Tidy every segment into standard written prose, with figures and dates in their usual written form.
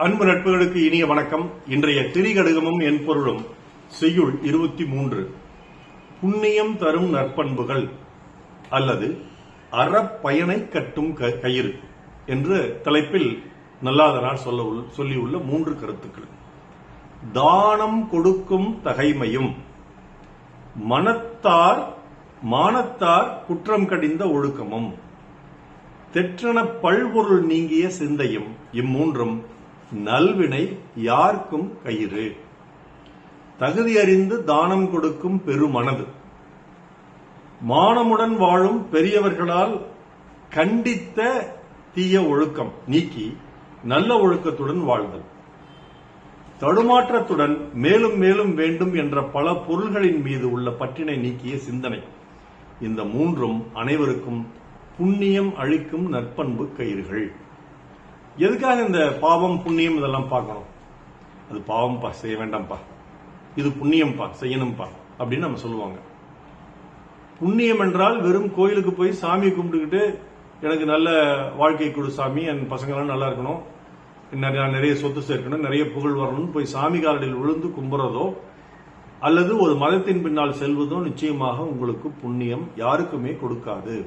அன்பு நட்புகளுக்கு இனிய வணக்கம். இன்றைய திரிகடுகமும் என் பொருளும் செய்யுள் 23 புண்ணியம் தரும் நற்பண்புகள் அல்லது அறப்பயனை கட்டும் கயிறு என்ற தலைப்பில் நல்லாதனார் சொல்லியுள்ள 3 கருத்துக்கள். தானம் கொடுக்கும் தகைமையும், மானத்தார் குற்றம் கடிந்த ஒழுக்கமும், தெற்றன பல்பொருள் நீங்கிய சிந்தையும், இம்மூன்றும் நல்வினை யார்க்கும் கயிறு. தகுதி அறிந்து தானம் கொடுக்கும் பெருமனது, மானமுடன் வாழும் பெரியவர்களால் கண்டித்த தீய ஒழுக்கம் நீக்கி நல்ல ஒழுக்கத்துடன் வாழ்தல், தடுமாற்றத்துடன் மேலும் மேலும் வேண்டும் என்ற பல பொருள்களின் மீது உள்ள பற்றினை நீக்கிய சிந்தனை. இந்த மூன்றும் அனைவருக்கும் புண்ணியம் அளிக்கும் நற்பண்பு கயிறுகள். எதுக்காக இந்த பாவம் புண்ணியம் இதெல்லாம் பார்க்கணும்? அது பாவம்பா, செய்ய வேண்டாம்ப்பா, இது புண்ணியம்பா, செய்யணும்பா அப்படின்னு நம்ம சொல்லுவாங்க. புண்ணியம் என்றால் வெறும் கோயிலுக்கு போய் சாமி கும்பிட்டுக்கிட்டு எனக்கு நல்ல வாழ்க்கை கொடு சாமி, என் பசங்களாம் நல்லா இருக்கணும், நிறைய சொத்து சேர்க்கணும், நிறைய புகழ் வரணும் போய் சாமி காலடியில் விழுந்து கும்புறதோ அல்லது ஒரு மதத்தின் பின்னால் செல்வதோ நிச்சயமாக உங்களுக்கு புண்ணியம் யாருக்குமே கொடுக்காது.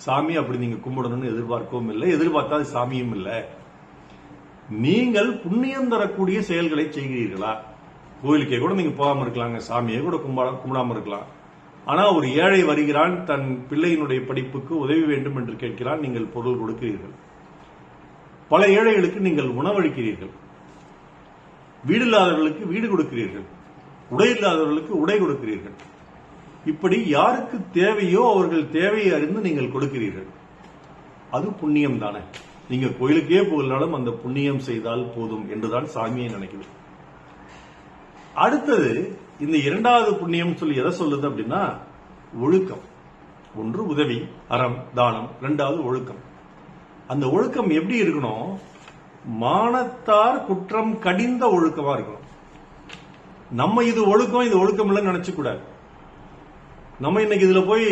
சாமி அப்படி நீங்க கும்பிடணும்னு எதிர்பார்க்கவும் இல்லை, எதிர்பார்த்தா சாமியும் இல்லை. நீங்கள் புண்ணியம் தரக்கூடிய செயல்களை செய்கிறீர்களா? கோயிலுக்கே கூட நீங்க போகாம இருக்கலாங்க, சாமியை கூட கும்பிடாம இருக்கலாம். ஆனா ஒரு ஏழை வருகிறான், தன் பிள்ளையினுடைய படிப்புக்கு உதவி வேண்டும் என்று கேட்கிறான், நீங்கள் பொருள் கொடுக்கிறீர்கள். பல ஏழைகளுக்கு நீங்கள் உணவளிக்கிறீர்கள், வீடு இல்லாதவர்களுக்கு வீடு கொடுக்கிறீர்கள், உடை இல்லாதவர்களுக்கு உடை கொடுக்கிறீர்கள். இப்படி யாருக்கு தேவையோ அவர்கள் தேவையை அறிந்து நீங்கள் கொடுக்கிறீர்கள். அது புண்ணியம் தானே. நீங்க கோயிலுக்கே போகலாலும் அந்த புண்ணியம் செய்தால் போதும் என்றுதான் சாமியை நினைக்குது. அடுத்தது இந்த இரண்டாவது புண்ணியம் சொல்லி எதை சொல்லுது அப்படின்னா ஒழுக்கம். ஒன்று உதவி, அறம், தானம். இரண்டாவது ஒழுக்கம். அந்த ஒழுக்கம் எப்படி இருக்கணும்? மானத்தார் குற்றம் கடிந்த ஒழுக்கமா இருக்கணும். நம்ம இது ஒழுக்கம், இது ஒழுக்கம் இல்லைன்னு நினைச்சு கூடாது. நம்ம இன்னைக்கு இதுல போய்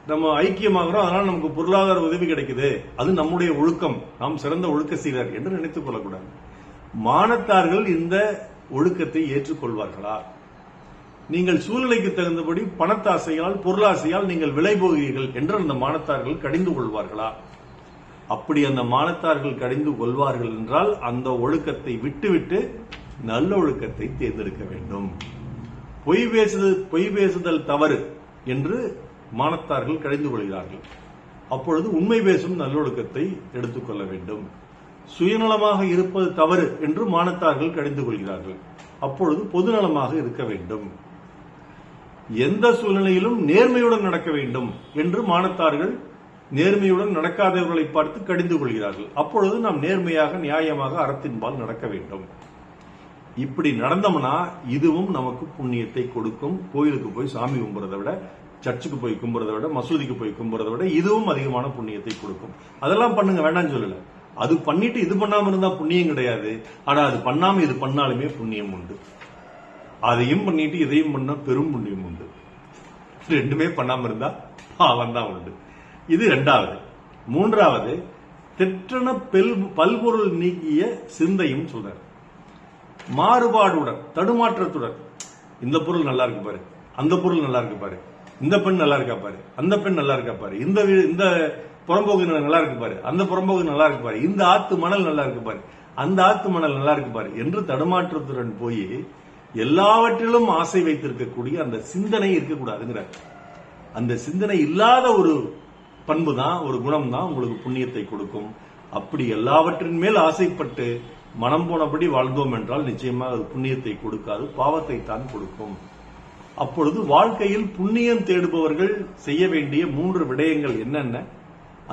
நம்ம ஐக்கியமாகிறோம், அதனால நமக்கு பொருளாதார உதவி கிடைக்குது, அது நம்முடைய ஒழுக்கம், நாம் சிறந்த ஒழுக்க சீரர் என்று நினைத்துக் கொள்ளக்கூடாது. மானத்தார்கள் இந்த ஒழுக்கத்தை ஏற்றுக்கொள்வார்களா? நீங்கள் சூழ்நிலைக்கு தகுந்தபடி பணத்தாசையால் பொருளாசையால் நீங்கள் விலை போகிறீர்கள் என்று அந்த மானத்தார்கள் கடிந்து கொள்வார்களா? அப்படி அந்த மானத்தார்கள் கடிந்து கொள்வார்கள் என்றால் அந்த ஒழுக்கத்தை விட்டுவிட்டு நல்ல ஒழுக்கத்தை தேர்ந்தெடுக்க வேண்டும். பொய் பேசுதல் தவறு என்று மானத்தார்கள் கடிந்து கொள்கிறார்கள். அப்பொழுது உண்மை பேசும் நல்லொழுக்கத்தை எடுத்துக்கொள்ள வேண்டும். சுயநலமாக இருப்பது தவறு என்று மானத்தார்கள் கடிந்து கொள்கிறார்கள். அப்பொழுது பொதுநலமாக இருக்க வேண்டும். எந்த சூழ்நிலையிலும் நேர்மையுடன் நடக்க வேண்டும் என்று மானத்தார்கள் நேர்மையுடன் நடக்காதவர்களை பார்த்து கடிந்து கொள்கிறார்கள். அப்பொழுது நாம் நேர்மையாக நியாயமாக அறத்தின்பால் நடக்க வேண்டும். இப்படி நடந்தோம்னா இதுவும் நமக்கு புண்ணியத்தை கொடுக்கும். கோயிலுக்கு போய் சாமி கும்புறதை விட, சர்ச்சுக்கு போய் கும்புறதை விட, மசூதிக்கு போய் கும்புறதை விட இதுவும் அதிகமான புண்ணியத்தை கொடுக்கும். அதெல்லாம் பண்ணுங்க, வேண்டாம்னு சொல்லல. அது பண்ணிட்டு இது பண்ணாம இருந்தா புண்ணியம் கிடையாது. ஆனா அது பண்ணாம இது பண்ணாலுமே புண்ணியம் உண்டு. அதையும் பண்ணிட்டு இதையும் பண்ணா பெரும் புண்ணியம் உண்டு. ரெண்டுமே பண்ணாம இருந்தா பாவம் தான் உண்டு. இது இரண்டாவது. மூன்றாவது, தெற்றன பல்பொருள் நீக்கிய சிந்தையும் சொல்றார். மாறுபாடுடன், தடுமாற்றத்துடன், இந்த பொருள் நல்லா இருக்கு பாரு, அந்த பொருள் நல்லா இருக்கு பாரு, இந்த பெண் நல்லா இருக்கா பாரு, அந்த பெண் நல்லா இருக்கா பாரு, இந்த புறம்போக்கு நல்லா இருக்கு பாரு, அந்த புறம்போக்கு நல்லா இருக்கு பாரு, இந்த ஆத்து மணல் நல்லா இருக்கு பாரு, அந்த ஆத்து மணல் நல்லா இருக்கு பாரு என்று தடுமாற்றத்துடன் போய் எல்லாவற்றிலும் ஆசை வைத்திருக்கக்கூடிய அந்த சிந்தனை இருக்கக்கூடாதுங்கிறார். அந்த சிந்தனை இல்லாத ஒரு பண்பு தான், ஒரு குணம் தான் உங்களுக்கு புண்ணியத்தை கொடுக்கும். அப்படி எல்லாவற்றின் மேல் ஆசைப்பட்டு மனம் போனபடி வாழ்ந்தோம் என்றால் நிச்சயமாக அது புண்ணியத்தை கொடுக்காது, பாவத்தை தான் கொடுக்கும். அப்பொழுது வாழ்க்கையில் புண்ணியம் தேடுபவர்கள் செய்ய வேண்டிய 3 விடயங்கள் என்னென்ன?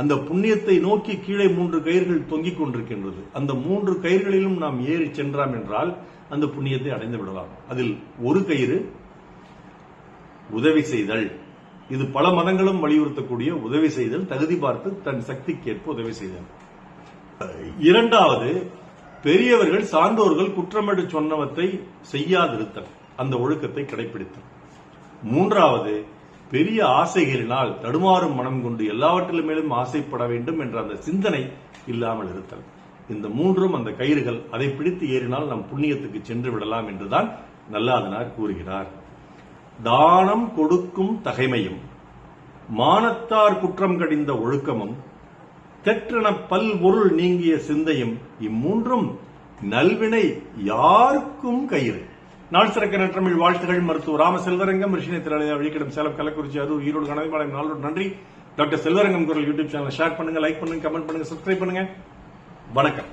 அந்த புண்ணியத்தை நோக்கி கீழே 3 கயிர்கள் தொங்கிக் கொண்டிருக்கின்றது. அந்த 3 கயிர்களிலும் நாம் ஏறி சென்றோம் என்றால் அந்த புண்ணியத்தை அடைந்து விடலாம். அதில் ஒரு கயிறு உதவி செய்தல். இது பல மதங்களும் வலியுறுத்தக்கூடிய உதவி செய்தல், தகுதி பார்த்து தன் சக்திக்கேற்ப உதவி செய்தல். இரண்டாவது, பெரியவர்கள் சார்ந்தோர்கள் குற்றமிட்டு சொன்னவற்றை செய்யாதிருத்தல், அந்த ஒழுக்கத்தை கடைபிடித்தல். மூன்றாவது, பெரிய ஆசைகளினால் தடுமாறும் மனம் கொண்டு எல்லாவற்றிலும் மேலும் ஆசைப்பட வேண்டும் என்ற அந்த சிந்தனை இல்லாமல் இருத்தல். இந்த மூன்றும் அந்த கயிறுகள், அதை பிடித்து ஏறினால் நம் புண்ணியத்துக்கு சென்று விடலாம் என்றுதான் நல்லாதனார் கூறுகிறார். தானம் கொடுக்கும் தகைமையும், மானத்தார் குற்றம் கடிந்த ஒழுக்கமும், தெற்றென பல்பொருள் நீங்கிய சிந்தையும், இம்மூன்றும் நல்வினை யாருக்கும் கயிறு. நாள் சிறக்க நற்றமிழ் வாழ்த்துகள். மருத்துவர் ராம செல்வரங்கம், ரிஷினை திரளையா, வழிக்கிடம், சேலம், கள்ளக்குறிச்சி, அரூர், ஈரோடு, கணவாய், நாளோடு நன்றி. டாக்டர் செல்வரங்கம் குரல் யூடியூப் சேனல் ஷேர் பண்ணுங்க, லைக் பண்ணுங்க, கமெண்ட் பண்ணுங்க, சப்ஸ்கிரைப் பண்ணுங்க. வணக்கம்.